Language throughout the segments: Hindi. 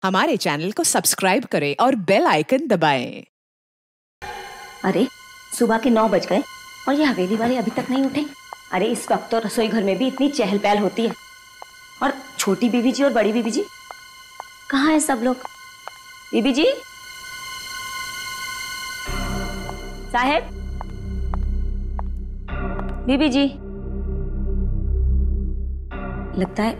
हमारे चैनल को सब्सक्राइब करें और बेल आइकन दबाएं। अरे सुबह के 9 बज गए और ये हवेली वाले अभी तक नहीं उठे। अरे इस वक्त तो रसोई घर में भी इतनी चहल पहल होती है। और छोटी बीबी जी और बड़ी बीबी जी कहाँ है सब लोग? बीबी जी, साहेब, बीबी जी। लगता है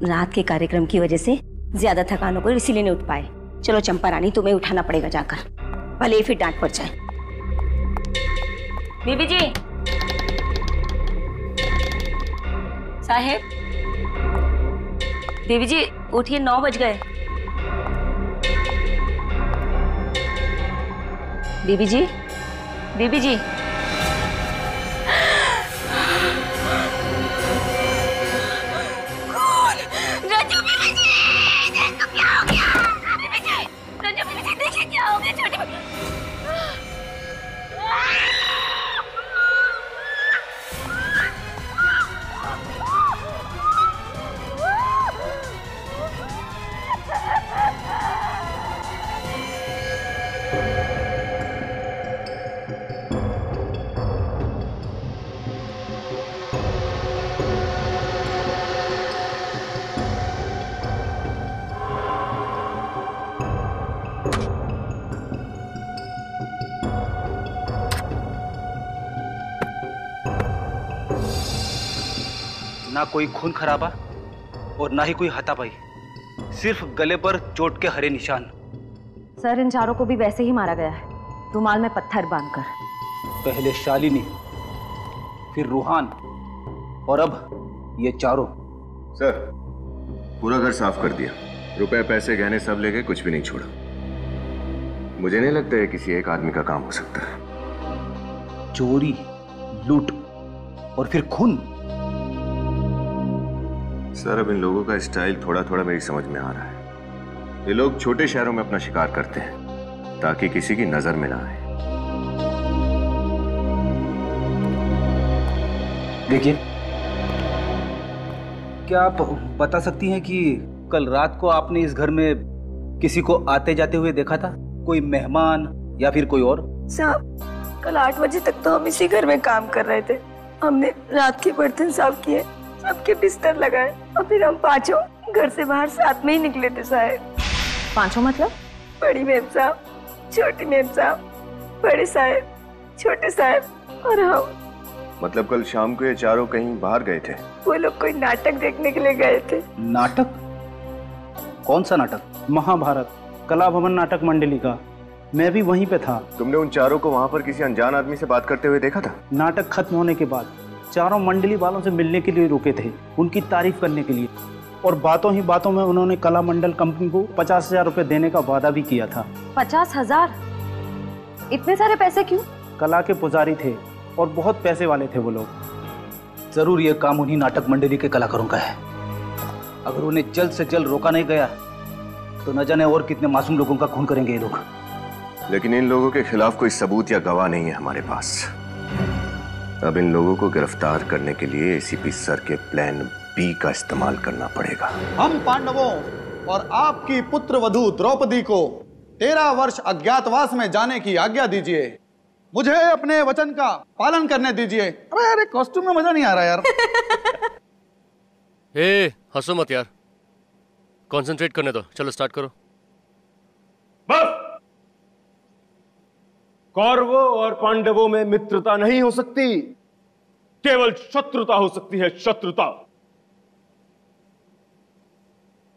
रात के कार्यक्रम की वजह से ज्यादा थकान हो गई, इसीलिए नहीं उठ पाए। चलो चंपा रानी, तुम्हें उठाना पड़ेगा जाकर, भले ही फिर डांट पड़ जाए। बीबी जी, साहेब, बीबी जी उठिए, 9 बज गए। बीबी जी, बीबी जी, ना कोई खून खराबा और ना ही कोई हाथापाई, सिर्फ गले पर चोट के हरे निशान। सर, इन चारों को भी वैसे ही मारा गया है, रुमाल में पत्थर बांधकर। पहले शालिनी, फिर रूहान और अब ये चारों। सर, पूरा घर साफ कर दिया, रुपए पैसे गहने सब ले गए, कुछ भी नहीं छोड़ा। मुझे नहीं लगता है किसी एक आदमी का काम हो सकता है। चोरी, लूट और फिर खून। सर, अब इन लोगों का स्टाइल थोड़ा थोड़ा मेरी समझ में आ रहा है। ये लोग छोटे शहरों में अपना शिकार करते हैं ताकि किसी की नजर में ना आए। देखिए, क्या आप बता सकती हैं कि कल रात को आपने इस घर में किसी को आते जाते हुए देखा था? कोई मेहमान या फिर कोई और? साहब, कल 8 बजे तक तो हम इसी घर में काम कर रहे थे। हमने रात के बर्तन साफ किए, सबके बिस्तर लगाए और फिर हम पांचों घर से बाहर साथ में ही निकले थे। साहब, पांचों मतलब? बड़ी मेम साहब, छोटी मेम साहब, बड़े साहब, छोटे साहब और हम। मतलब कल शाम को ये चारों कहीं बाहर गए थे? वो लोग कोई नाटक देखने के लिए गए थे। नाटक? कौन सा नाटक? महाभारत कला भवन नाटक मंडली का। मैं भी वहीं पे था। तुमने उन चारों को वहां पर किसी अनजान आदमी से बात करते हुए देखा था? नाटक खत्म होने के बाद चारों मंडली वालों से मिलने के लिए रुके थे, उनकी तारीफ करने के लिए, और बातों ही बातों में उन्होंने कला मंडल कंपनी को 50,000 रुपए देने का वादा भी किया था। 50,000? इतने सारे पैसे क्यों? कला के पुजारी थे और बहुत पैसे वाले थे वो लोग। जरूर ये काम उन्हीं नाटक मंडली के कलाकारों का है। अगर उन्हें जल्द से जल्द रोका नहीं गया तो न जाने और कितने मासूम लोगों का खून करेंगे ये लोग। लेकिन इन लोगों के खिलाफ कोई सबूत या गवाह नहीं है हमारे पास। अब इन लोगों को गिरफ्तार करने के लिए एसीपी सर के प्लान बी का इस्तेमाल करना पड़ेगा। हम पांडवों और आपकी पुत्र वधू द्रौपदी को 13 वर्ष अज्ञातवास में जाने की आज्ञा दीजिए। मुझे अपने वचन का पालन करने दीजिए। अरे यार, कॉस्ट्यूम में मजा नहीं आ रहा यार। हे, हंसो मत यार, कंसंट्रेट करने दो। चलो स्टार्ट करो। बस! कौरवों और पांडवों में मित्रता नहीं हो सकती, केवल शत्रुता हो सकती है, शत्रुता।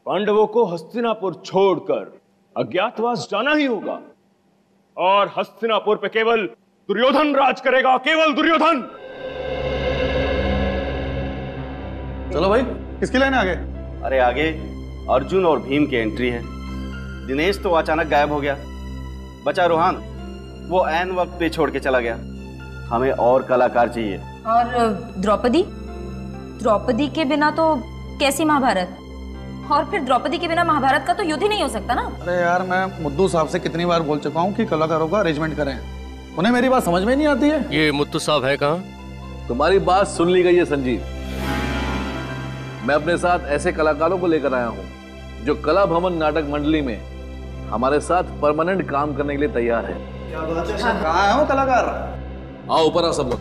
पांडवों को हस्तिनापुर छोड़कर अज्ञातवास जाना ही होगा, और हस्तिनापुर पे केवल दुर्योधन राज करेगा, केवल दुर्योधन। चलो भाई, किसकी लाइन आगे? अरे आगे अर्जुन और भीम की एंट्री है। दिनेश तो अचानक गायब हो गया, बचा रोहान, वो ऐन वक्त पे छोड़ के चला गया। हमें और कलाकार चाहिए। और द्रौपदी? द्रौपदी के बिना तो कैसी महाभारत? और फिर द्रौपदी के बिना महाभारत का तो युद्ध ही नहीं हो सकता ना। अरे यार, मैं मुद्दू साहब से कितनी बार बोल चुका हूँ कि कलाकारों का अरेंजमेंट करें, उन्हें मेरी बात समझ में नहीं आती है। ये मुत्तू साहब है कहाँ? तुम्हारी बात सुन ली गई है संजीव। मैं अपने साथ ऐसे कलाकारों को लेकर आया हूँ जो कला भवन नाटक मंडली में हमारे साथ परमानेंट काम करने के लिए तैयार है। क्या बात है सर, कहाँ है वो कलाकार? आओ ऊपर आओ सब लोग,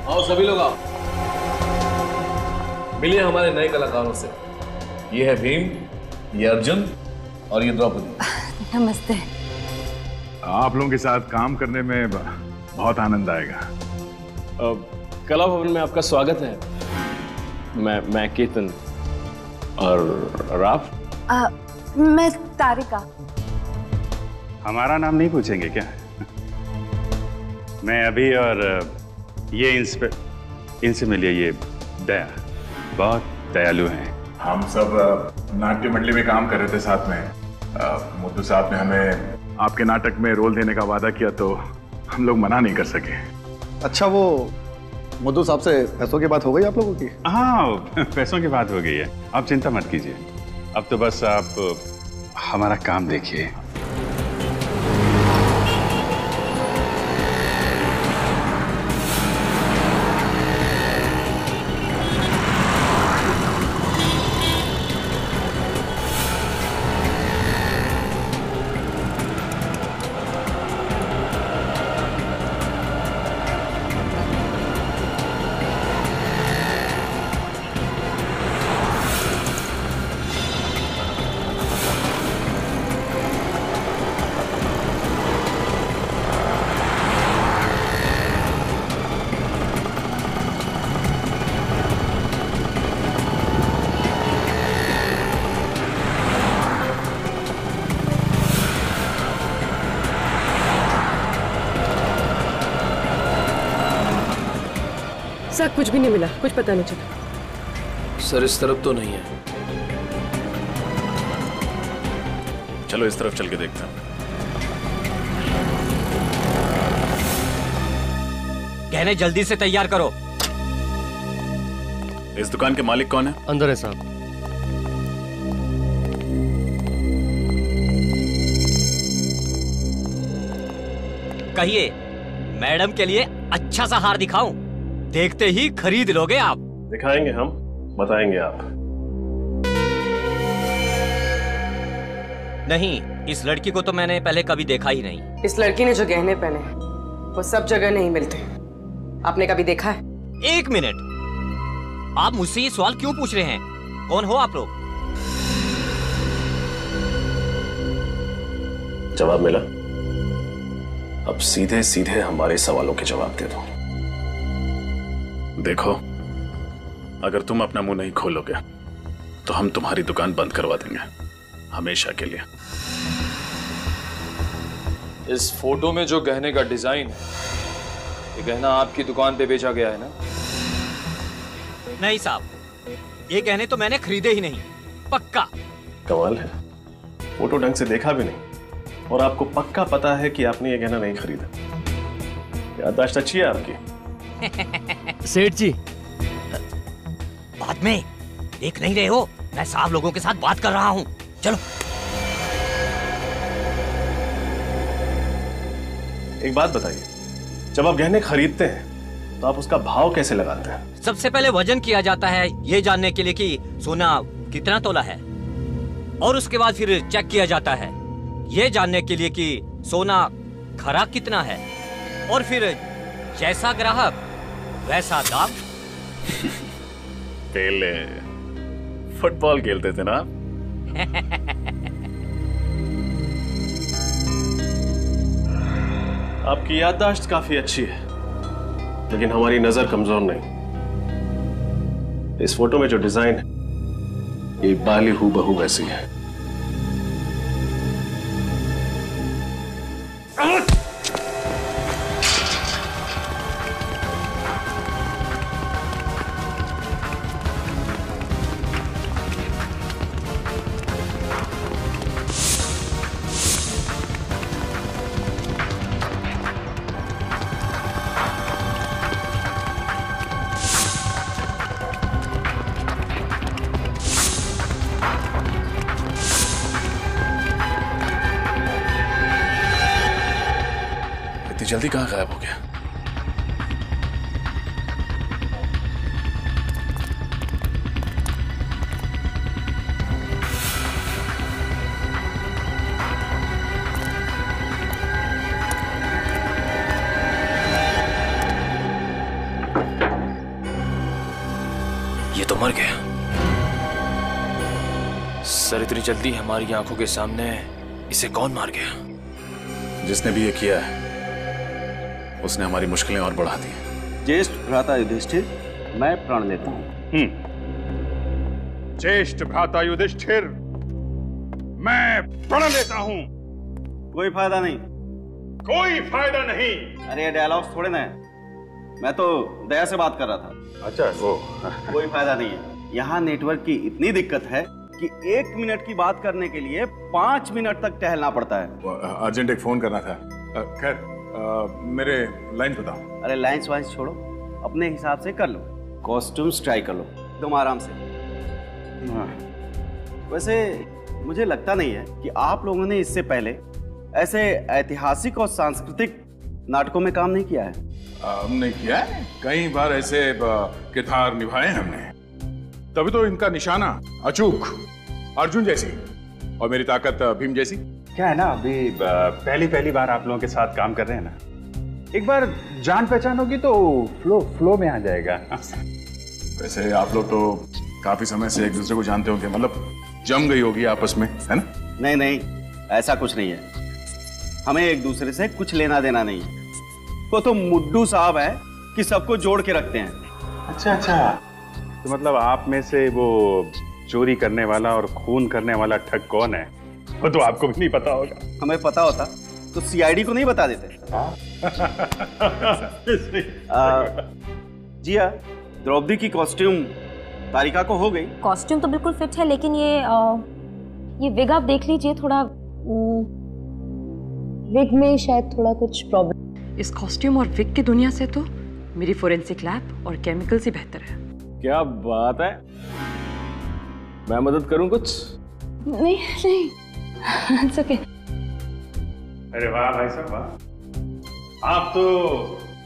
आओ सभी लोग आओ, मिलिए हमारे नए कलाकारों से। ये है भीम, ये अर्जुन और ये द्रौपदी। नमस्ते। आप लोगों के साथ काम करने में बहुत आनंद आएगा। कला भवन में आपका स्वागत है। मैं केतन और आप? मैं तारिका। हमारा नाम नहीं पूछेंगे क्या? मैं अभी, और ये इनसे मिलिए, ये दया, बहुत दयालु हैं। हम सब नाट्य मंडली में काम कर रहे थे साथ में। मुद्दू साहब ने हमें आपके नाटक में रोल देने का वादा किया तो हम लोग मना नहीं कर सके। अच्छा, वो मुद्दू साहब से पैसों की बात हो गई आप लोगों की? हाँ, पैसों की बात हो गई है, आप चिंता मत कीजिए। अब तो बस आप हमारा काम देखिए। सर कुछ भी नहीं मिला, कुछ पता नहीं चला। सर इस तरफ तो नहीं है। चलो इस तरफ चल के देखते हैं। गहने जल्दी से तैयार करो। इस दुकान के मालिक कौन है? अंदर है साहब। कहिए, मैडम के लिए अच्छा सा हार दिखाऊं? देखते ही खरीद लोगे आप। दिखाएंगे हम, बताएंगे आप। नहीं, इस लड़की को तो मैंने पहले कभी देखा ही नहीं। इस लड़की ने जो गहने पहने वो सब जगह नहीं मिलते। आपने कभी देखा है? एक मिनट, आप मुझसे ये सवाल क्यों पूछ रहे हैं? कौन हो आप लोग? जवाब मिला? अब सीधे सीधे हमारे सवालों के जवाब दे दो। देखो, अगर तुम अपना मुंह नहीं खोलोगे तो हम तुम्हारी दुकान बंद करवा देंगे, हमेशा के लिए। इस फोटो में जो गहने का डिजाइन है, ये गहना आपकी दुकान पे बेचा गया है ना? नहीं साहब, ये गहने तो मैंने खरीदे ही नहीं, पक्का। कमाल है, फोटो ढंग से देखा भी नहीं और आपको पक्का पता है कि आपने ये गहना नहीं खरीदा। याददाश्त अच्छी है आपकी। सेठ जी, बाद में देख नहीं रहे हो, मैं साहब लोगों के साथ बात कर रहा हूं। चलो। एक बात बताइए, जब आप गहने खरीदते हैं तो आप उसका भाव कैसे लगाते हैं? सबसे पहले वजन किया जाता है, ये जानने के लिए कि सोना कितना तोला है, और उसके बाद फिर चेक किया जाता है, ये जानने के लिए कि सोना खरा कितना है, और फिर जैसा ग्राहक वैसा दाम। पहले फुटबॉल खेलते थे ना? आपकी याददाश्त काफी अच्छी है, लेकिन हमारी नजर कमजोर नहीं। इस फोटो में जो डिजाइन है, ये बाली हूबहू वैसी है। जल्दी कहाँ गायब हो गया? मार गया? सर इतनी जल्दी हमारी आंखों के सामने इसे कौन मार गया? जिसने भी ये किया है उसने हमारी मुश्किलें और बढ़ा दी। ज्येष्ठ भ्राता युधिष्ठिर, मैं प्रण लेता हूँ। ज्येष्ठ भ्राता युधिष्ठिर, मैं प्रण लेता हूँ। कोई फायदा नहीं। कोई फायदा नहीं। अरे ये डायलॉग्स थोड़े ना है, मैं तो दया से बात कर रहा था। अच्छा वो कोई फायदा नहीं है। यहाँ नेटवर्क की इतनी दिक्कत है कि 1 मिनट की बात करने के लिए 5 मिनट तक टहलना पड़ता है। अर्जेंट एक फोन करना था। खैर मेरे लाइन बताओ। अरे लाइन्स वाइन्स छोड़ो, अपने हिसाब से कर लो। कॉस्ट्यूम्स ट्राई कर लो तुम आराम से। वैसे मुझे लगता नहीं है कि आप लोगों ने इससे पहले ऐसे ऐतिहासिक और सांस्कृतिक नाटकों में काम नहीं किया है। नहीं किया है, कई बार ऐसे किरदार निभाए हमने, तभी तो इनका निशाना अचूक अर्जुन जैसी और मेरी ताकत भीम जैसी। क्या है ना, अभी पहली बार आप लोगों के साथ काम कर रहे हैं ना, एक बार जान पहचान होगी तो फ्लो में आ जाएगा। वैसे आप लोग तो काफी समय से एक दूसरे को जानते होंगे, मतलब जम गई होगी आपस में, है ना? नहीं, ऐसा कुछ नहीं है। हमें एक दूसरे से कुछ लेना देना नहीं है। वो तो मुड्डू साहब है कि सबको जोड़ के रखते हैं। अच्छा, तो मतलब आप में से वो चोरी करने वाला और खून करने वाला ठग कौन है, वो तो आपको भी नहीं पता होगा। हमें पता होता तो सीआईडी को नहीं बता देते। जिया, द्रौपदी की कॉस्ट्यूम तारिका को हो गई। कॉस्ट्यूम तो बिल्कुल फिट है, लेकिन ये विग आप देख लीजिए, थोड़ा विग में शायद थोड़ा कुछ प्रॉब्लम। इस कॉस्ट्यूम और विग की दुनिया से तो मेरी फोरेंसिक लैब और केमिकल्स ही बेहतर है। क्या बात है, मैं मदद करूं कुछ? नहीं It's okay. अरे वाह भाई साहब वाह, आप तो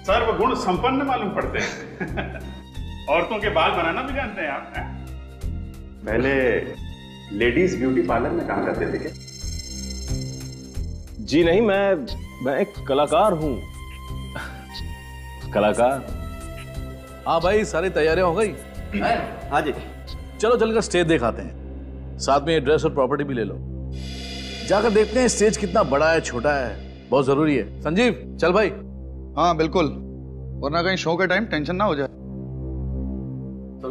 सर्वगुण संपन्न मालूम पड़ते हैं। औरतों के बाल बनाना भी जानते हैं आप? पहले लेडीज ब्यूटी पार्लर में काम करते थे क्या? जी नहीं, मैं एक कलाकार हूं। कलाकार। हाँ भाई, सारी तैयारियां हो गई? हाँ जी। चलो चलकर स्टेज दिखाते हैं, साथ में ड्रेस और प्रॉपर्टी भी ले लो। जाकर देखते हैं स्टेज कितना बड़ा है छोटा है, बहुत जरूरी है। संजीव चल भाई। हाँ बिल्कुल, वरना कहीं शो के टाइम टेंशन ना हो जाए।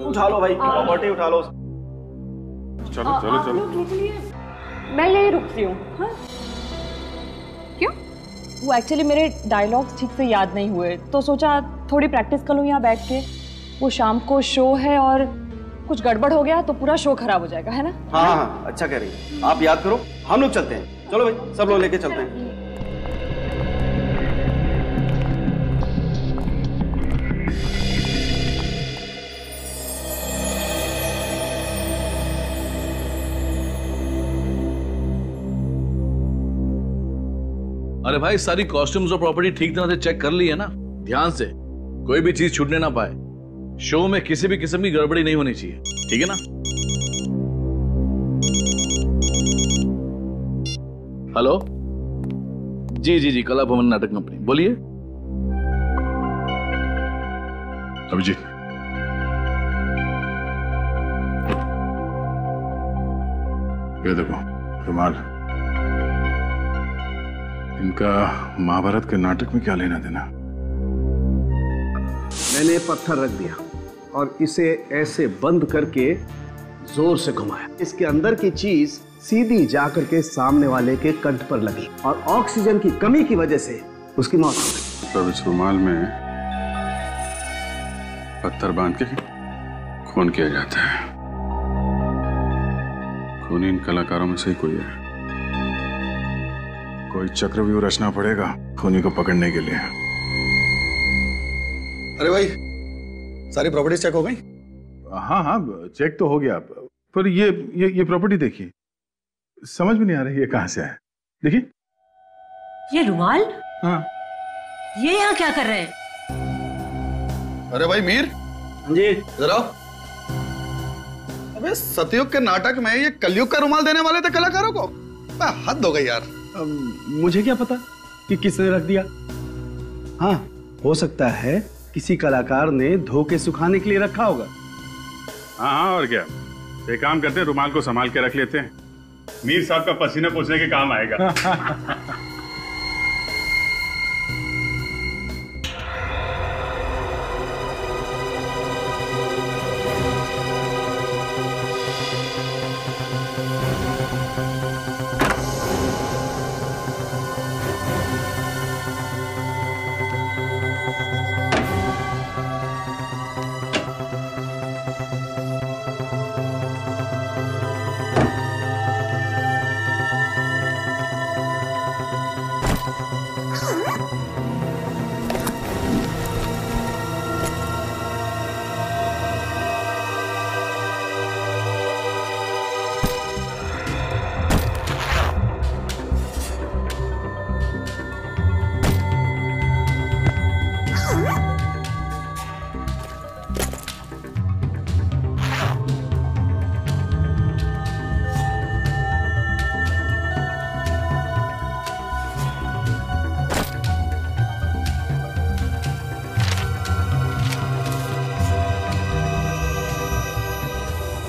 उठा लो भाई, प्रॉपर्टी उठा लो। चलो। मैं यही रुकती हूँ। हाँ? क्यों? वो एक्चुअली मेरे डायलॉग्स ठीक से याद नहीं हुए, तो सोचा थोड़ी प्रैक्टिस कर लूँ यहाँ बैठ के। वो शाम को शो है और कुछ गड़बड़ हो गया तो पूरा शो खराब हो जाएगा, है ना? हाँ, अच्छा कह रही है। आप याद करो, हम लोग चलते हैं। चलो भाई, सब लोग लेके चलते हैं। अरे भाई, सारी कॉस्ट्यूम्स और प्रॉपर्टी ठीक तरह से चेक कर ली है ना? ध्यान से, कोई भी चीज छूटने ना पाए। शो में किसी भी किस्म की गड़बड़ी नहीं होनी चाहिए, ठीक है ना? हेलो, जी, कला भवन नाटक कंपनी, बोलिए। अभिजीत, ये देखो रुमाल। इनका महाभारत के नाटक में क्या लेना देना? मैंने पत्थर रख दिया और इसे ऐसे बंद करके जोर से घुमाया। इसके अंदर की चीज सीधी जाकर के सामने वाले के कंठ पर लगी और ऑक्सीजन की कमी की वजह से उसकी मौत हो गई। तब इस रुमाल में पत्थर बांध के खून किया जाता है। खून इन कलाकारों में से ही कोई है। कोई चक्रव्यूह रचना पड़ेगा खूनी को पकड़ने के लिए। अरे भाई, सारी प्रॉपर्टी चेक हो गई? हाँ, चेक तो हो गया, पर ये प्रॉपर्टी देखिए, समझ में नहीं आ रही ये कहां से है। देखिए ये रुमाल। हाँ, ये यहाँ क्या कर रहे हैं? अरे भाई मीर जी, जरा। अबे सतयुग के नाटक में ये कलयुग का रुमाल देने वाले थे कलाकारों को? हद हो गई यार। मुझे क्या पता कि किसने रख दिया। हाँ, हो सकता है किसी कलाकार ने धो के सुखाने के लिए रखा होगा। हाँ हाँ, और क्या। एक काम करते हैं, रुमाल को संभाल के रख लेते हैं, मीर साहब का पसीना पोंछने के काम आएगा।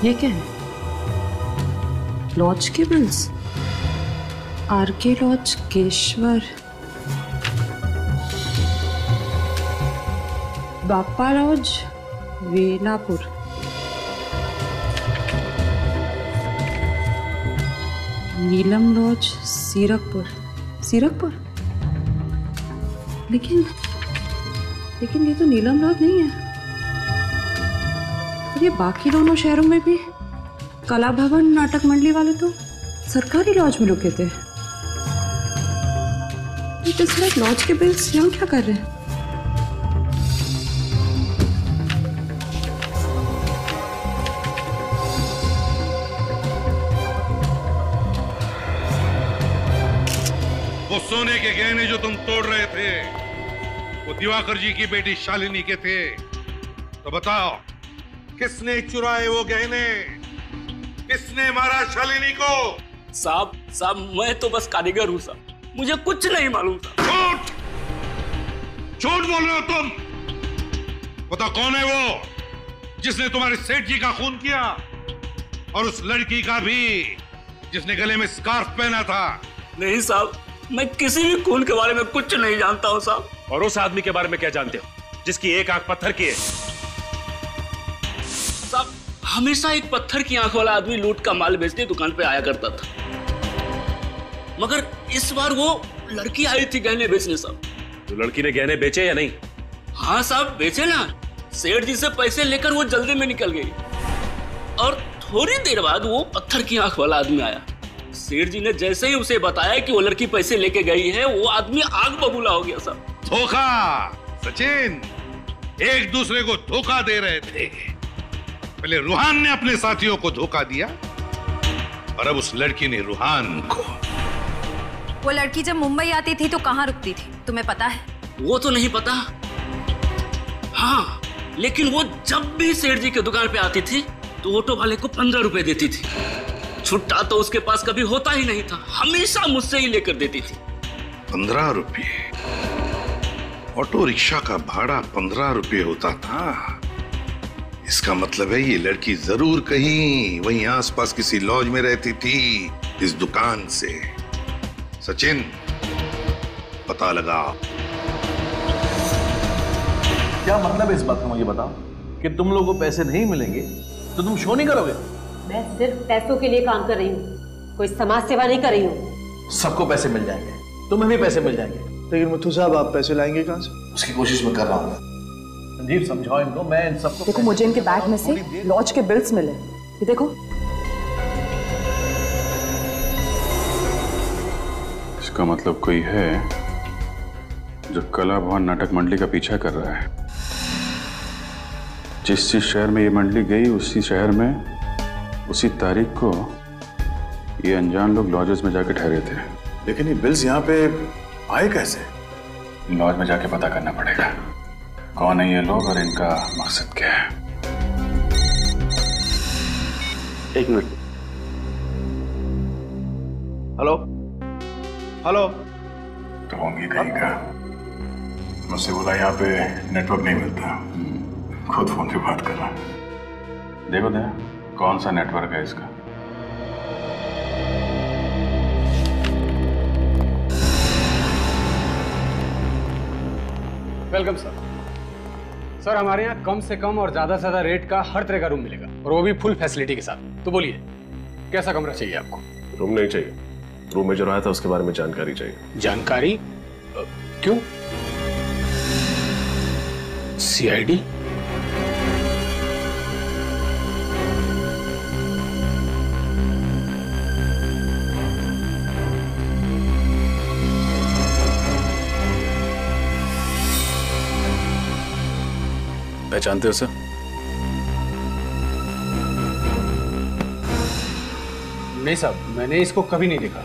ये क्या है? लॉज के बिल्स। आरके लॉज, केशवर, बापा लॉज, वेलापुर। नीलम लॉज, सीरकपुर। सीरकपुर? लेकिन ये तो नीलम लॉज नहीं है। ये बाकी दोनों शहरों में भी कला भवन, नाटक मंडली वाले तो सरकारी लॉज में रुके थे। ये सिर्फ लॉज के बिल्स यहाँ क्या कर रहे हैं? वो सोने के गहने जो तुम तोड़ रहे थे, वो दिवाकर जी की बेटी शालिनी के थे। तो बताओ, किसने चुराए वो गहने? किसने मारा शालिनी को? साहब मैं तो बस कारीगर हूँ साहब, मुझे कुछ नहीं मालूम था। झूठ बोल रहे हो तुम। पता कौन है वो जिसने तुम्हारे सेठ जी का खून किया, और उस लड़की का भी जिसने गले में स्कार्फ पहना था? नहीं साहब, मैं किसी भी खून के बारे में कुछ नहीं जानता हूँ साहब। और उस आदमी के बारे में क्या जानते हो जिसकी एक आंख पत्थर की है? साहब हमेशा एक पत्थर की आंख वाला आदमी लूट का माल बेचने दुकान पे आया करता था, मगर इस बार वो लड़की आई थी गहने बेचने साहब। तो लड़की ने गहने बेचे या नहीं? हाँ साहब बेचे ना। सेठ जी से पैसे लेकर वो जल्दी में निकल गई, और थोड़ी देर बाद वो पत्थर की आंख वाला आदमी आया। सेठ जी ने जैसे ही उसे बताया कि वो लड़की पैसे लेके गई है, वो आदमी आग बबूला हो गया साहब। धोखा सचिन, एक दूसरे को धोखा दे रहे थे। पहले रूहान ने अपने साथियों को धोखा दिया, और अब उस लड़की ने रूहान को। वो लड़की जब मुंबई आती थी तो कहाँ रुकती थी, तुम्हें पता है? वो तो नहीं पता, हाँ, लेकिन वो जब भी सेठ जी की दुकान पे आती थी तो ऑटो वाले को 15 रुपए देती थी। छुट्टा तो उसके पास कभी होता ही नहीं था, हमेशा मुझसे ही लेकर देती थी। 15 रुपये? ऑटो रिक्शा का भाड़ा 15 रुपये होता था? इसका मतलब है ये लड़की जरूर कहीं वहीं आसपास किसी लॉज में रहती थी इस दुकान से। सचिन, पता लगा। क्या मतलब है इस बात का, मुझे बताओ। कि तुम लोगों को पैसे नहीं मिलेंगे तो तुम शो नहीं करोगे? मैं सिर्फ पैसों के लिए काम कर रही हूँ, कोई समाज सेवा नहीं कर रही हूँ। सबको पैसे मिल जाएंगे, तुम्हें भी पैसे मिल जाएंगे। लेकिन मुथु साहब, आप पैसे लाएंगे कहाँ से? उसकी कोशिश मैं कर रहा हूँ। संजीव समझाओ इनको, मैं इन सबको। देखो मुझे इनके बैग में से लॉज के बिल्स मिले, ये देखो। इसका मतलब कोई है जो कला भवन नाटक मंडली का पीछा कर रहा है। जिस शहर में ये मंडली गई, उसी शहर में उसी तारीख को ये अनजान लोग लॉजेस में जाके ठहरे थे। लेकिन ये बिल्स यहाँ पे आए कैसे? लॉज में जाके पता करना पड़ेगा कौन है ये लोग और इनका मकसद क्या है। एक मिनट। Hello hello. ढोंगी कहीं का, मुझसे बोला यहाँ पे नेटवर्क नहीं मिलता, खुद फोन पे बात कर रहा। देखो दया, कौन सा नेटवर्क है इसका। Welcome sir. सर हमारे यहाँ कम से कम और ज्यादा से ज्यादा रेट का हर तरह का रूम मिलेगा, और वो भी फुल फैसिलिटी के साथ। तो बोलिए कैसा कमरा चाहिए आपको? रूम नहीं चाहिए, रूम में जो रहा था उसके बारे में जानकारी चाहिए। जानकारी? क्यों? सीआईडी? पहचानते हो सर? नहीं साहब, मैंने इसको कभी नहीं देखा।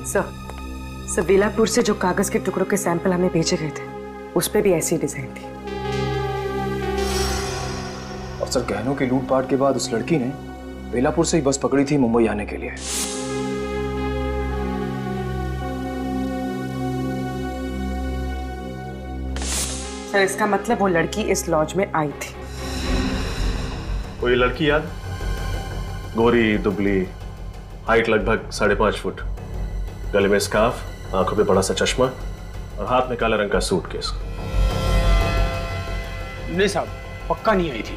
सर बेलापुर से जो कागज के टुकड़ों के सैंपल हमें भेजे गए थे उस पे भी ऐसी डिजाइन थी। और सर गहनों की लूटपाट के बाद उस लड़की ने बेलापुर से ही बस पकड़ी थी मुंबई आने के लिए। सर इसका मतलब वो लड़की इस लॉज में आई थी। कोई लड़की याद? गोरी दुबली, हाइट लगभग 5.5 फुट, गले में स्कार्फ, आंखों पे बड़ा सा चश्मा और हाथ में काले रंग का सूटकेस। नहीं साहब, पक्का नहीं आई थी।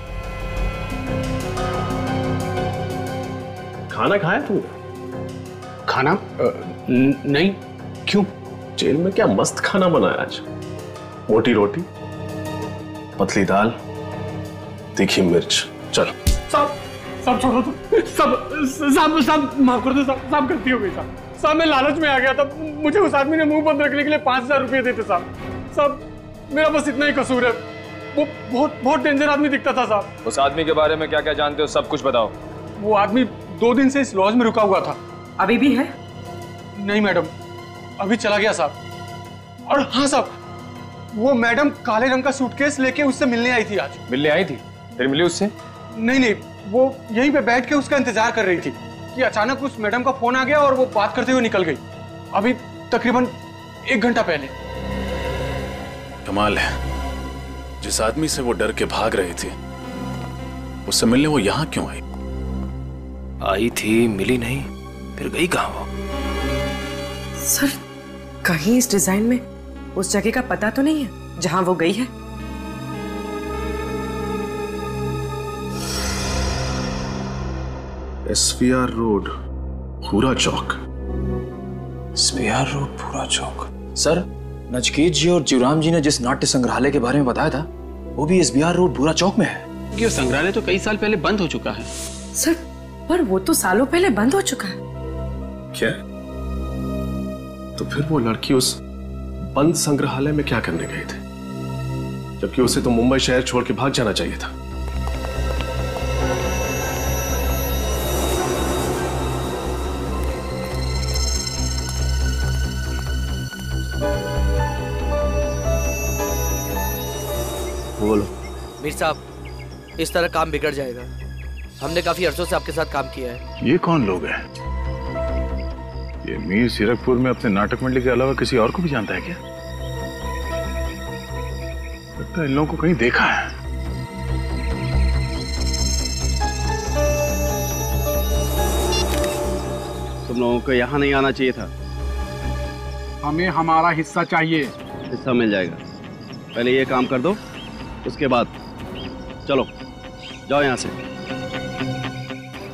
खाना खाया तू? खाना? नहीं। क्यों? जेल में क्या मस्त खाना बनाया आज। मोटी रोटी, पतली दाल, तीखी मिर्च। चलो सब छोड़ो तो। सब माफ कर दो साहब, गलती हो गई साहब। मैं लालच में आ गया था। मुझे उस आदमी ने मुंह बंद रखने के लिए 5,000 रुपये देते साहब। मेरा बस इतना ही कसूर है। वो बहुत डेंजर आदमी दिखता था साहब। उस आदमी के बारे में क्या क्या जानते हो, सब कुछ बताओ। वो आदमी 2 दिन से इस लॉज में रुका हुआ था। अभी भी है? नहीं मैडम, अभी चला गया साहब। और हाँ साहब, वो मैडम काले रंग का सूटकेस लेके उससे मिलने आई थी आज। मिलने आई थी? फिर मिली उससे? नहीं, वो यहीं पे बैठ के उसका इंतजार कर रही थी कि अचानक उस मैडम का फोन आ गया और वो बात करते हुए निकल गई। अभी तकरीबन 1 घंटा पहले। कमाल है, जिस आदमी से वो डर के भाग रहे थे उससे मिलने वो यहाँ क्यों आई? आई थी, मिली नहीं, फिर गई कहाँ वो? सर कहीं इस डिजाइन में उस जगह का पता तो नहीं है जहां वो गई है? SVR रोड, भूरा चौक। SVR रोड, भूरा चौक। सर नचकेत जी और जीवराम जी ने जिस नाट्य संग्रहालय के बारे में बताया था वो भी SVR रोड, भूरा चौक में है। ये संग्रहालय तो कई साल पहले बंद हो चुका है। सर पर वो तो सालों पहले बंद हो चुका है। क्या? तो फिर वो लड़की उस बंद संग्रहालय में क्या करने गए थे, जबकि उसे तो मुंबई शहर छोड़ के भाग जाना चाहिए था। बोलो। मीर साहब, इस तरह काम बिगड़ जाएगा। हमने काफी अरसों से आपके साथ काम किया है। ये कौन लोग हैं? ये मीर सीरकपुर में अपने नाटक मंडली के अलावा किसी और को भी जानता है क्या? लगता है इन लोगों को कहीं देखा है। तुम लोगों को यहाँ नहीं आना चाहिए था। हमें हमारा हिस्सा चाहिए। हिस्सा मिल जाएगा, पहले ये काम कर दो, उसके बाद चलो जाओ यहाँ से।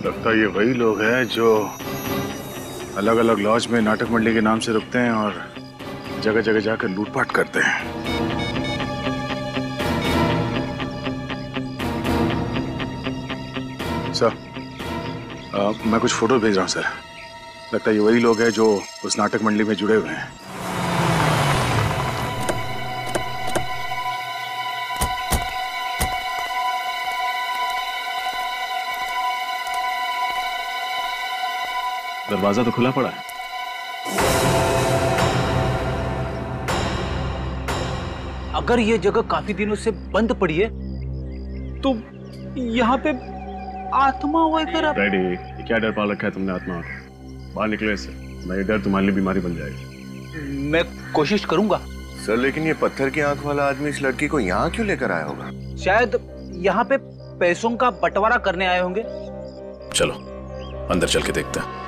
लगता है ये वही लोग हैं जो अलग अलग लॉज में नाटक मंडली के नाम से रुकते हैं और जगह जगह जाकर लूटपाट करते हैं। सर, मैं कुछ फोटो भेज रहा हूँ सर। लगता है ये वही लोग हैं जो उस नाटक मंडली में जुड़े हुए हैं। दरवाजा तो खुला पड़ा है। अगर ये जगह काफी दिनों से बंद पड़ी है तो यहाँ पे आत्मा वगैरह। डैडी, क्या डर पाल रखा है तुमने आत्मा का? बाहर निकलो इससे, मैं डर तुम्हारे लिए बीमारी बन जाएगी। मैं कोशिश करूंगा सर, लेकिन ये पत्थर की आंख वाला आदमी इस लड़की को यहाँ क्यों लेकर आया होगा? शायद यहाँ पे पैसों का बंटवारा करने आए होंगे। चलो अंदर चल के देखते हैं।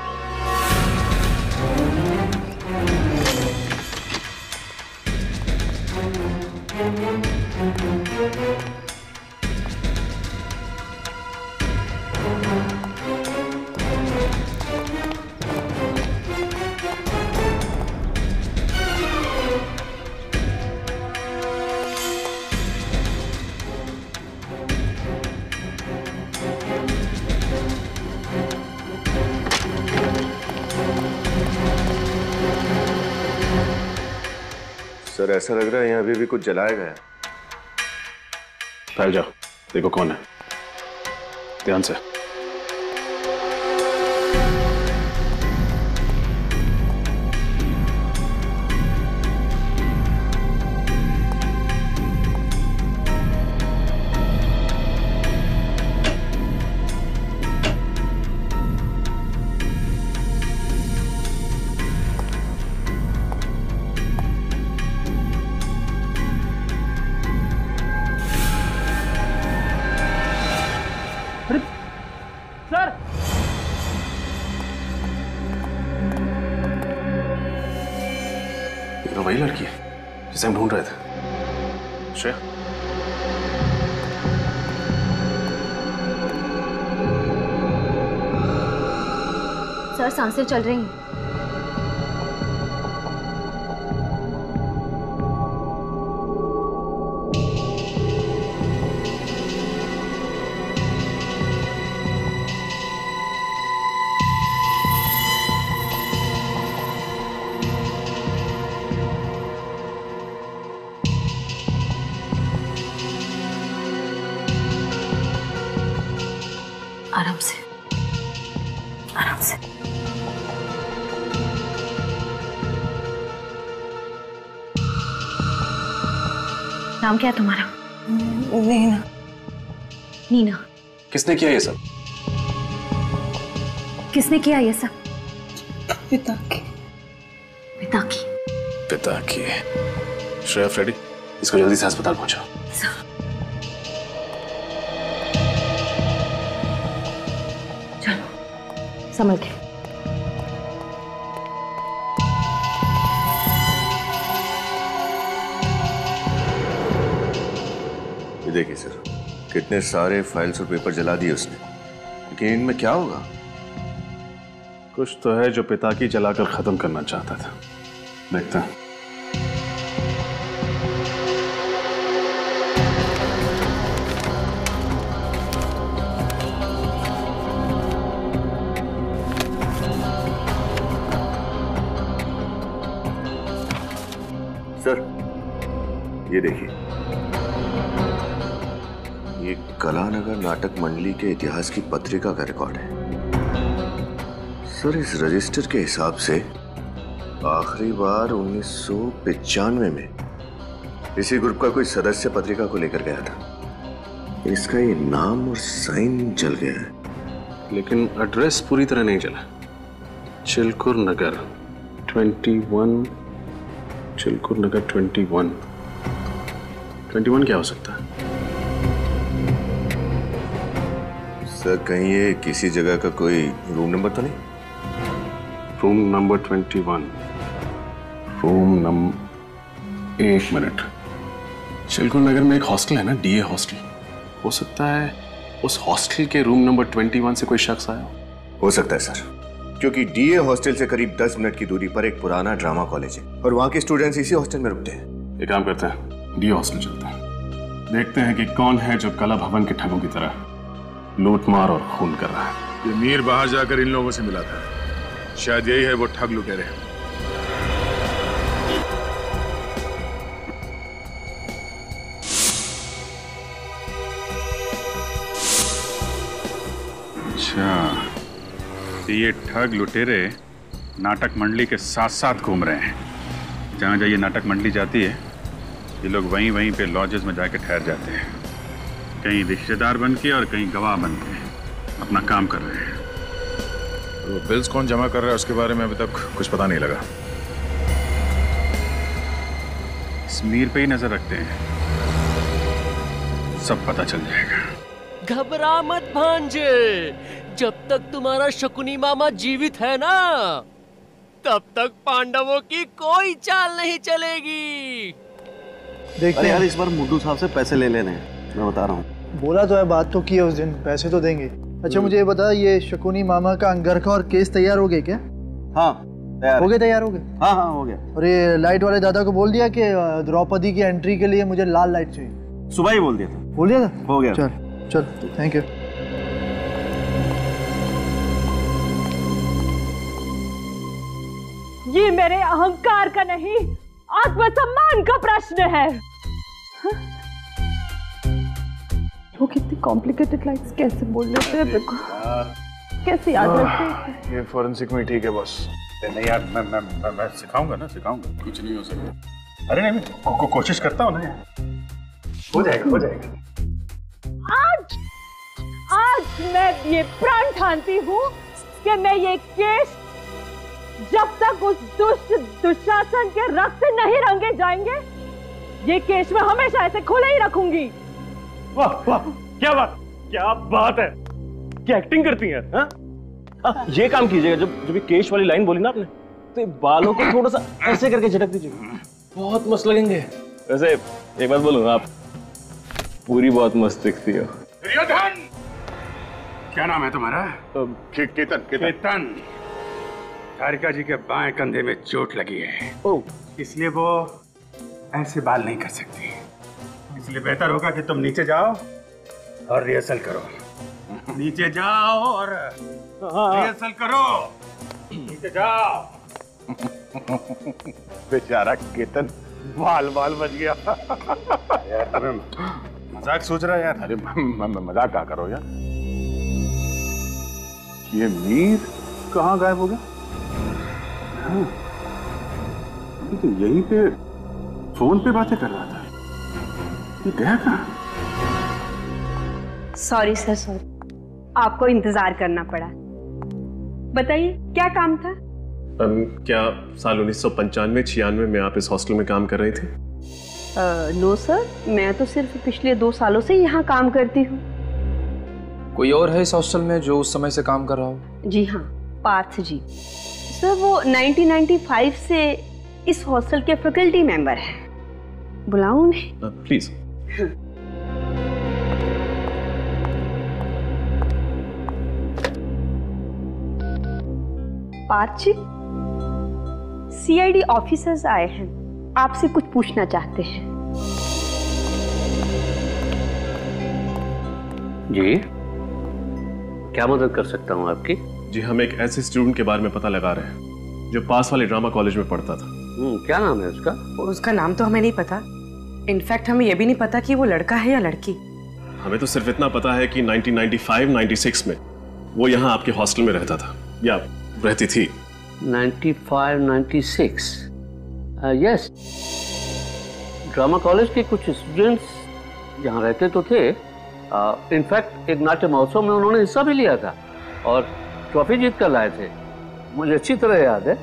सर ऐसा लग रहा है यहाँ अभी भी कुछ जलाया गया। फैल जाओ, देखो कौन है, ध्यान से। वही लड़की है जिसे हम ढूंढ रहे थे। श्रेया, सर सांसें चल रही हैं। आराम से, आराम से। नाम क्या है तुम्हारा? नीना। नीना। किसने किया ये सब? किसने किया ये सब? पिता की। पिता की। पिता की। श्रेया, फ्रेडी, इसको जल्दी से अस्पताल पहुंचाओ। समझ गए। ये देखिए सर, कितने सारे फाइल्स और पेपर जला दिए उसने, लेकिन इनमें क्या होगा? कुछ तो है जो पिता की जलाकर खत्म करना चाहता था। देखते हैं। सर ये देखिए, ये कलानगर नाटक मंडली के इतिहास की पत्रिका का रिकॉर्ड है। सर इस रजिस्टर के हिसाब से आखिरी बार 1995 में इसी ग्रुप का कोई सदस्य पत्रिका को लेकर गया था। इसका ये नाम और साइन जल गया है, लेकिन एड्रेस पूरी तरह नहीं जला। चिलकुर नगर 21, चिलकुर नगर 21 क्या हो सकता है? सर कहीं ये किसी जगह का कोई रूम नंबर तो नहीं? रूम नंबर 21, रूम नंबर, एक मिनट। चिलकुर नगर में एक हॉस्टल है ना, डीए हॉस्टल। हो सकता है उस हॉस्टल के रूम नंबर 21 से कोई शख्स आया हो सकता है सर, क्योंकि डीए हॉस्टल से करीब 10 मिनट की दूरी पर एक पुराना ड्रामा कॉलेज है और वहां के स्टूडेंट्स इसी हॉस्टल में रुकते हैं। एक काम करते हैं, डीए हॉस्टल चलते हैं, देखते हैं कि कौन है जो कला भवन के ठगों की तरह लूटमार और खून कर रहा है। ये मीर बाहर जाकर इन लोगों से मिला था, शायद यही है वो ठग लुटेरे। अच्छा, तो ये ठग लुटेरे नाटक मंडली के साथ साथ घूम रहे हैं। जहाँ जहाँ ये नाटक मंडली जाती है, ये लोग वहीं वहीं पे लॉजेस में जाके ठहर जाते हैं, कहीं रिश्तेदार बन के और कहीं गवाह बन के अपना काम कर रहे हैं। वो बिल्स कौन जमा कर रहा है उसके बारे में अभी तक कुछ पता नहीं लगा। समीर पे ही नजर रखते हैं, सब पता चल जाएगा। घबरा मत भांजे, जब तक तुम्हारा शकुनी मामा जीवित है ना, तब तक पांडवों की कोई चाल नहीं चलेगी। अरे यार, इस बार मुड्डू साहब से पैसे ले लेने हैं, मैं बता रहा हूँ। बोला तो है, बात तो की है उस दिन, पैसे तो देंगे। अच्छा मुझे ये बता, ये शकुनी मामा का अंगरखा और केस तैयार हो गए क्या? हाँ तैयार हो गए। हाँ हाँ हो गया। और ये लाइट वाले दादा को बोल दिया कि द्रौपदी की एंट्री के लिए मुझे लाल लाइट चाहिए? सुबह ही बोल दिया था। बोल दिया था? हो गया। चल चल, थैंक यू। ये मेरे अहंकार का नहीं, आत्मसम्मान का प्रश्न है। वो कितनी कॉम्प्लिकेटेड लाइन्स कैसे बोल लेते हैं, देखो कैसे याद रखते हैं। ये फोरेंसिक में ठीक है बॉस। नहीं यार, मैं सिखाऊंगा ना, सिखाऊंगा, कुछ नहीं हो सकता। अरे नहीं, मैं कोशिश करता हूँ ना, हो जाएगा हो जाएगा। आज मैं ये प्रण ठानती हूँ कि मैं ये केस जब तक उस दुष्ट दुशासन के रक्त से नहीं रंगे जाएंगे, ये केस में हमेशा ऐसे खुले ही रखूंगी। वाह वाह, क्या बात है, क्या एक्टिंग करती हैं? हाँ? ये काम कीजिएगा, जब ये केश वाली लाइन बोली ना आपने, तो बालों को थोड़ा सा ऐसे करके झटक दीजिएगा, बहुत मस्त लगेंगे। वैसे एक बात बोलूं, आप पूरी बहुत मस्त दिखती हो। दुर्योधन, क्या नाम है तुम्हारा? केतन। तारिका जी के बाएं कंधे में चोट लगी है, इसलिए वो ऐसे बाल नहीं कर सकती। इसलिए बेहतर होगा कि तुम नीचे जाओ और रिहर्सल करो। नीचे जाओ और रिहर्सल करो। नीचे जाओ। बेचारा केतन बाल बच गया। यार मजाक सोच रहा है यार। अरे मजाक क्या करो यार। ये मीर कहाँ गायब हो गया? हाँ, तो यहीं पे फोन पे बातें कर रहा था, ये गया कहाँ? सॉरी सर, सॉरी, आपको इंतजार करना पड़ा। बताइए क्या काम था? क्या साल 1995-96 में आप इस हॉस्टल में काम कर रही थी? नो सर, मैं तो सिर्फ पिछले 2 सालों से यहाँ काम करती हूँ। कोई और है इस हॉस्टल में जो उस समय से काम कर रहा हो? जी हाँ, पार्थ जी। सर वो 1995 से इस हॉस्टल के फैकल्टी मेंबर हैं। बुलाऊं उन्हें? Please. Parth ji, CID officers आए हैं, आपसे कुछ पूछना चाहते हैं। जी, क्या मदद कर सकता हूँ आपकी? जी, हम एक ऐसे स्टूडेंट के बारे में पता लगा रहे हैं जो पास वाले ड्रामा कॉलेज में पढ़ता था। क्या नाम है उसका? उसका नाम तो हमें नहीं पता। इनफैक्ट हमें यह भी नहीं पता कि वो लड़का है या लड़की। हमें तो सिर्फ इतना पता है कि 1995-96 में वो यहाँ आपके हॉस्टल में रहता था या रहती थी। 95-96 यस, ड्रामा कॉलेज के कुछ स्टूडेंट्स यहाँ रहते तो थे। इनफैक्ट एक नाट्य महोत्सव में उन्होंने हिस्सा भी लिया था और ट्रॉफी जीत कर लाए थे। मुझे अच्छी तरह याद है,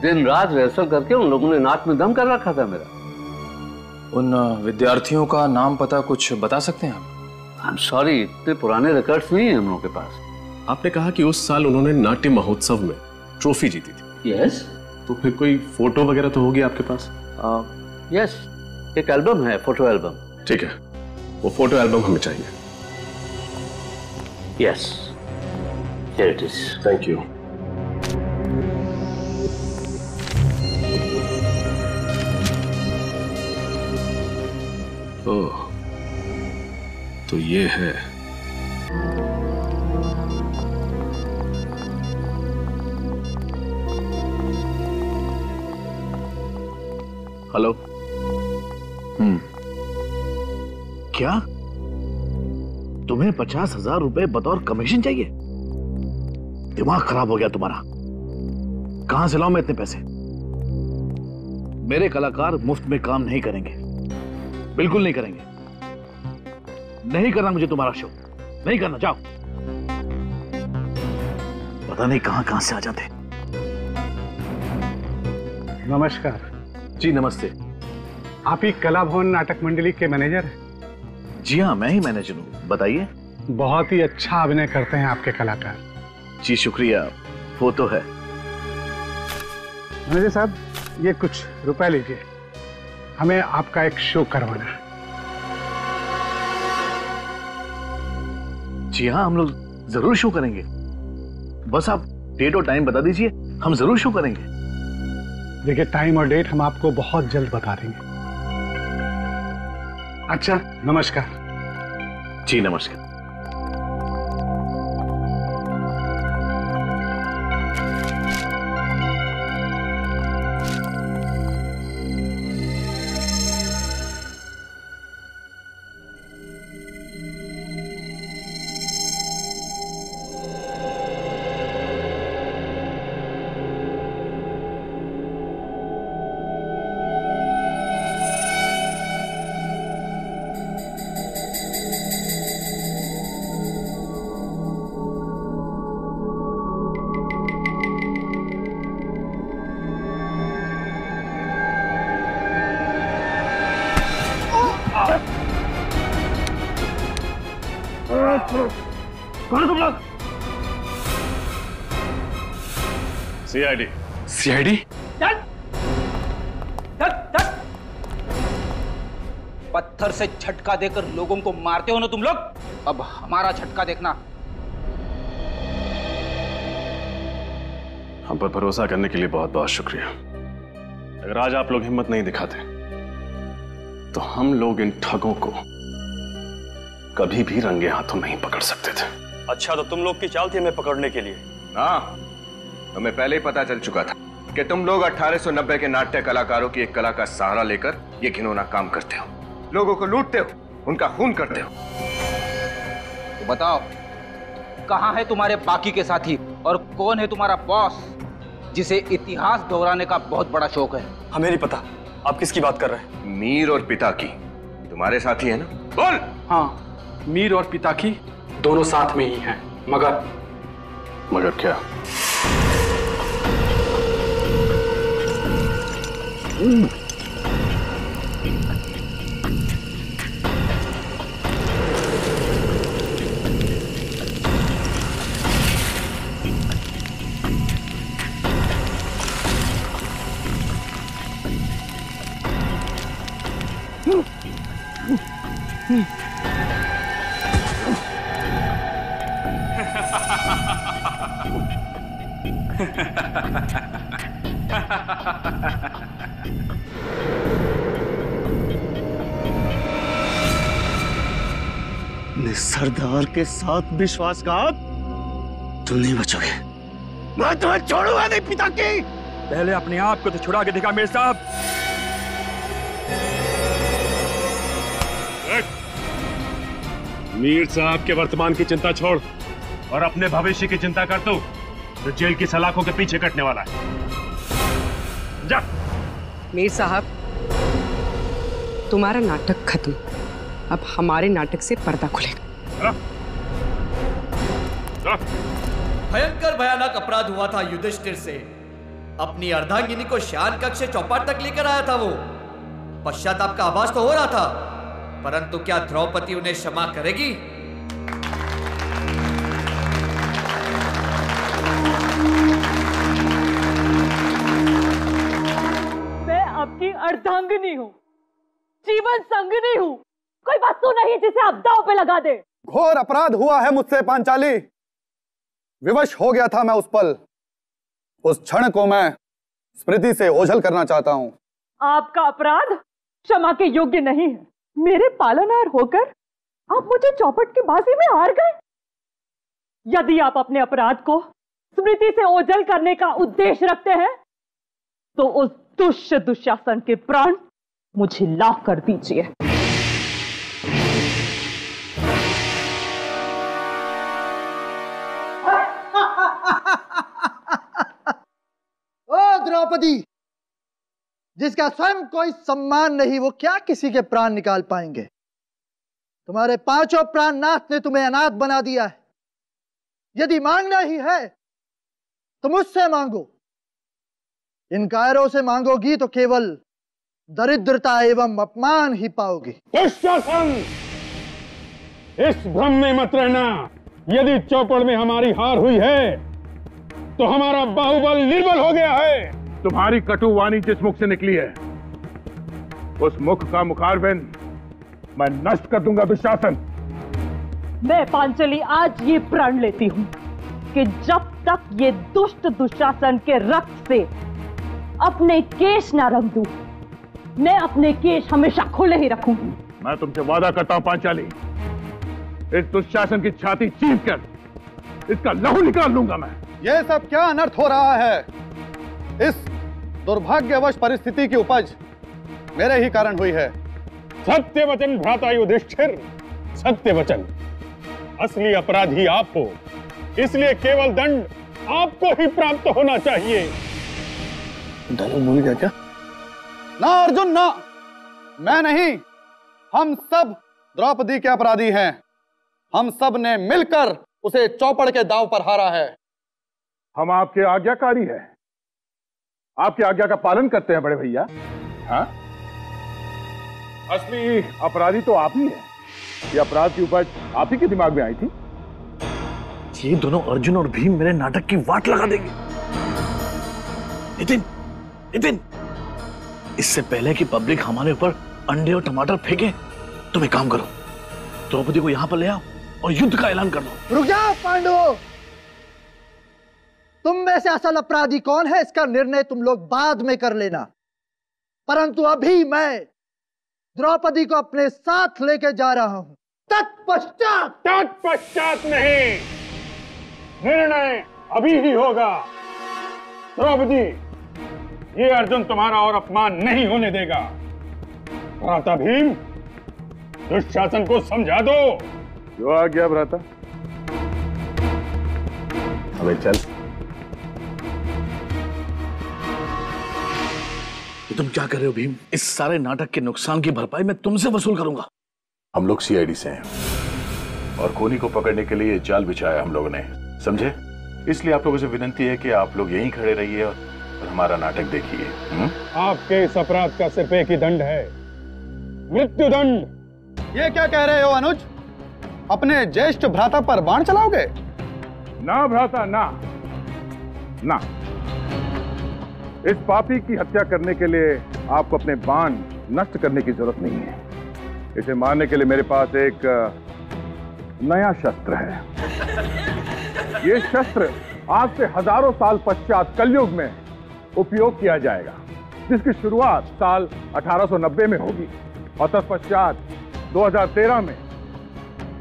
दिन रात रिहर्सल करके उन लोगों ने नाक में दम कर रखा था मेरा। उन विद्यार्थियों का नाम पता कुछ बता सकते हैं आप? आई एम सॉरी, इतने पुराने रिकॉर्ड्स नहीं है हम लोगों के पास। आपने कहा कि उस साल उन्होंने नाट्य महोत्सव में ट्रॉफी जीती थी। यस। तो फिर कोई फोटो वगैरह तो होगी आपके पास? यस, एक एल्बम है, फोटो एल्बम। ठीक है, वो फोटो एल्बम हमें चाहिए। Yes, here it is. Thank you. Oh, तो ये है। हेलो। क्या तुम्हें 50,000 रुपए बतौर कमीशन चाहिए? दिमाग खराब हो गया तुम्हारा। कहां से लाऊं मैं इतने पैसे? मेरे कलाकार मुफ्त में काम नहीं करेंगे, बिल्कुल नहीं करेंगे। नहीं करना मुझे तुम्हारा शो, नहीं करना। जाओ। पता नहीं कहां कहां से आ जाते। नमस्कार जी। नमस्ते। आप ही कला भवन नाटक मंडली के मैनेजर हैं? जी हाँ, मैं ही मैनेजर हूँ। बताइए। बहुत ही अच्छा अभिनय करते हैं आपके कलाकार। जी शुक्रिया, वो तो है। मैनेजर साहब, ये कुछ रुपए लीजिए, हमें आपका एक शो करवाना है। जी हाँ, हम लोग जरूर शो करेंगे। बस आप डेट और टाइम बता दीजिए, हम जरूर शो करेंगे। देखिए, टाइम और डेट हम आपको बहुत जल्द बता देंगे। अच्छा, नमस्कार। जी नमस्कार। कौन तुम लोग? सीआईडी। सीआईडी? पत्थर से झटका देकर लोगों को मारते हो ना तुम लोग, अब हमारा झटका देखना। हम पर भरोसा करने के लिए बहुत बहुत शुक्रिया। अगर आज आप लोग हिम्मत नहीं दिखाते तो हम लोग इन ठगों को कभी भी रंगे हाथों नहीं पकड़ सकते थे। अच्छा, तो तुम लोग की चाल थी हमें पकड़ने के लिए? हाँ, हमें पहले ही पता चल चुका था कि तुम लोग 1890 के नाट्य कलाकारों की एक कला का सहारा लेकर ये घिनौना काम करते हो, लोगों को लूटते हो, उनका खून करते हो। तो बताओ, कहाँ है तुम्हारे बाकी के साथी और कौन है तुम्हारा बॉस जिसे इतिहास दोहराने का बहुत बड़ा शौक है? हमें नहीं पता, आप किसकी बात कर रहे हैं? मीर और पिता की तुम्हारे साथी है ना? बोल। हाँ, मीर और पिता की दोनों साथ में ही हैं, मगर क्या? सरदार के साथ विश्वासघात, तुम नहीं बचोगे। मैं तुम्हें छोड़ूंगा नहीं पिता की। पहले अपने आप को तो छुड़ा के दिखा मीर साहब। मीर साहब के वर्तमान की चिंता छोड़ और अपने भविष्य की चिंता कर तू, जो जेल की सलाखों के पीछे कटने वाला है। जा। मीर साहब, तुम्हारा नाटक खत्म, अब हमारे नाटक से पर्दा खुलेगा। भयंकर भयानक अपराध हुआ था युधिष्ठिर से। अपनी अर्धांगिनी को श्यान कक्ष से चौपाट तक लेकर आया था वो। पश्चाताप का आभास तो हो रहा था, परंतु क्या द्रौपदी उन्हें क्षमा करेगी? मैं आपकी अर्धांगिनी हूँ, जीवन संगिनी हूँ, कोई वस्तु नहीं जिसे आप दांव पे लगा दे। घोर अपराध हुआ है मुझसे पांचाली। विवश हो गया था मैं उस पल, उस क्षण को मैं स्मृति से ओझल करना चाहता हूं। आपका अपराध क्षमा के योग्य नहीं है। मेरे पालनहार होकर आप मुझे चौपट की बाजी में हार गए। यदि आप अपने अपराध को स्मृति से ओझल करने का उद्देश्य रखते हैं तो उस दुष्ट दुशासन के प्राण मुझे लाभ कर दीजिए। ओ द्रौपदी, जिसका स्वयं कोई सम्मान नहीं, वो क्या किसी के प्राण निकाल पाएंगे? तुम्हारे पांचों प्राणनाथ ने तुम्हें अनाथ बना दिया है। यदि मांगना ही है तो मुझसे मांगो। इन कायरों से मांगोगी तो केवल दरिद्रता एवं अपमान ही पाओगी। इस भ्रम में मत रहना। यदि चौपड़ में हमारी हार हुई है तो हमारा बाहुबल निर्बल हो गया है। तुम्हारी कटु वाणी जिस मुख से निकली है उस मुख का मुखारबिंद मैं नष्ट कर दूंगा दुशासन। मैं पांचली आज ये प्रण लेती हूँ कि जब तक ये दुष्ट दुशासन के रक्त से अपने केश ना रंग दूं, मैं अपने केश हमेशा खुले ही रखूंगी। मैं तुमसे वादा करता हूं पांचाली, इस दुशासन की छाती चीर कर इसका लहू निकाल लूंगा मैं। ये सब क्या अनर्थ हो रहा है? इस दुर्भाग्यवश परिस्थिति की उपज मेरे ही कारण हुई है। सत्य वचन भ्राता युधिष्ठिर, सत्य वचन। असली अपराधी आप हो, इसलिए केवल दंड आपको ही प्राप्त होना चाहिए। डायलॉग भूल गया क्या? ना अर्जुन ना, मैं नहीं, हम सब द्रौपदी के अपराधी हैं। हम सब ने मिलकर उसे चौपड़ के दांव पर हारा है। हम आपके आज्ञाकारी हैं, आपकी आज्ञा का पालन करते हैं बड़े भैया। हाँ, असली अपराधी तो आप ही हैं। ये अपराध की उपज आप ही के दिमाग में आई थी। ये दोनों अर्जुन और भीम मेरे नाटक की वाट लगा देंगे। नितिन, नितिन, इससे पहले कि पब्लिक हमारे ऊपर अंडे और टमाटर फेंके, तुम एक काम करो, द्रौपदी को यहां पर ले आओ और युद्ध का ऐलान कर दो। रुक जाओ पांडवों, तुम में से असल अपराधी कौन है इसका निर्णय तुम लोग बाद में कर लेना, परंतु अभी मैं द्रौपदी को अपने साथ लेके जा रहा हूं। तत्पश्चात नहीं, निर्णय अभी ही होगा। द्रौपदी, ये अर्जुन तुम्हारा और अपमान नहीं होने देगा। भ्राता भीम, दुशासन को समझा दो। जो आ गया भ्राता, हमें चल। ये तुम क्या कर रहे हो भीम? इस सारे नाटक के नुकसान की भरपाई मैं तुमसे वसूल करूंगा। हम लोग सीआईडी से हैं और कोनी को पकड़ने के लिए जाल बिछाया हम लोगों ने, समझे? इसलिए आप लोगों से विनती है कि आप लोग यहीं खड़े रहिए और हमारा नाटक देखिए। आपके इस अपराध का सिर्फ एक ही दंड है, मृत्यु दंड। ये क्या कह रहे हो अनुज? अपने ज्येष्ठ भ्राता पर बाण चलाओगे? ना भ्राता, ना ना। इस पापी की हत्या करने के लिए आपको अपने बाण नष्ट करने की जरूरत नहीं है। इसे मारने के लिए मेरे पास एक नया शस्त्र है। ये शस्त्र आज से हजारों साल पश्चात कलयुग में उपयोग किया जाएगा, जिसकी शुरुआत साल 1890 में होगी और तत्पश्चात 2013 में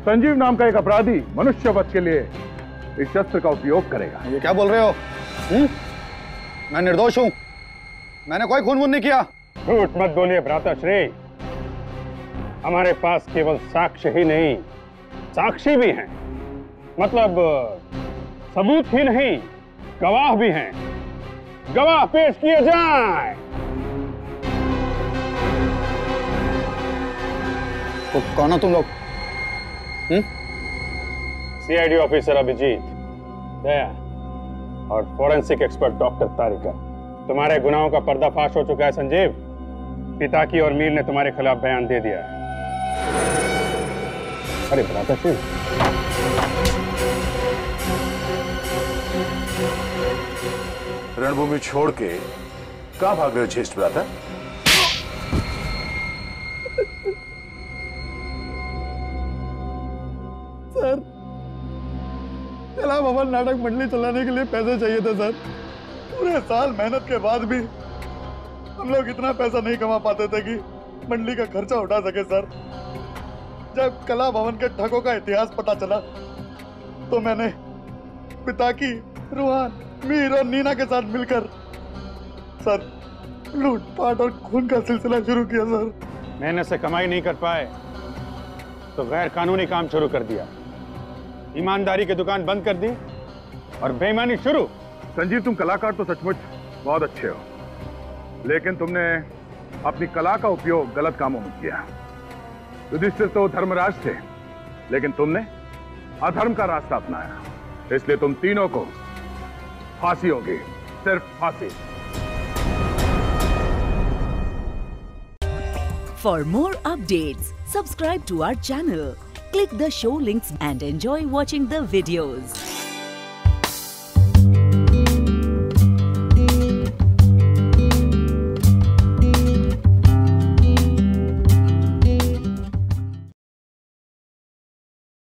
संजीव नाम का एक अपराधी मनुष्य वध के लिए इस शस्त्र का उपयोग करेगा। ये क्या बोल रहे हो? मैं निर्दोष हूं, मैंने कोई खून नहीं किया। झूठ मत बोलिए भ्राता श्री, हमारे पास केवल साक्ष्य ही नहीं, साक्षी भी हैं। मतलब सबूत ही नहीं, गवाह भी हैं। गवाह पेश किए जाएं। तो कौन हो तुम लोग? सीआईडी ऑफिसर अभिजीत, दया और फॉरेंसिक एक्सपर्ट डॉक्टर तारिका। तुम्हारे गुनाहों का पर्दाफाश हो चुका है संजीव। पिताकी और मीर ने तुम्हारे खिलाफ बयान दे दिया है। अरे भ्राता श्री, रणभूमि छोड़ के कहां भाग रहे हो ज्येष्ठ भ्राता? सर, कला भवन नाटक मंडली चलाने के लिए पैसे चाहिए थे सर। पूरे साल मेहनत के बाद भी हम लोग इतना पैसा नहीं कमा पाते थे कि मंडली का खर्चा उठा सके सर। जब कला भवन के ठगों का इतिहास पता चला तो मैंने पिताकी, रूहान, मीर और नीना के साथ मिलकर सर लूटपाट और खून का सिलसिला शुरू किया सर। मेहनत से कमाई नहीं कर पाए तो गैर कानूनी काम शुरू कर दिया, ईमानदारी की दुकान बंद कर दी और बेईमानी शुरू। संजीव, तुम कलाकार तो सचमुच बहुत अच्छे हो, लेकिन तुमने अपनी कला का उपयोग गलत कामों में किया। युधिष्ठिर तो धर्मराज थे, लेकिन तुमने अधर्म का रास्ता अपनाया, इसलिए तुम तीनों को फांसी होगी, सिर्फ फांसी। For more updates, subscribe to our channel, Click the show links and enjoy watching the videos.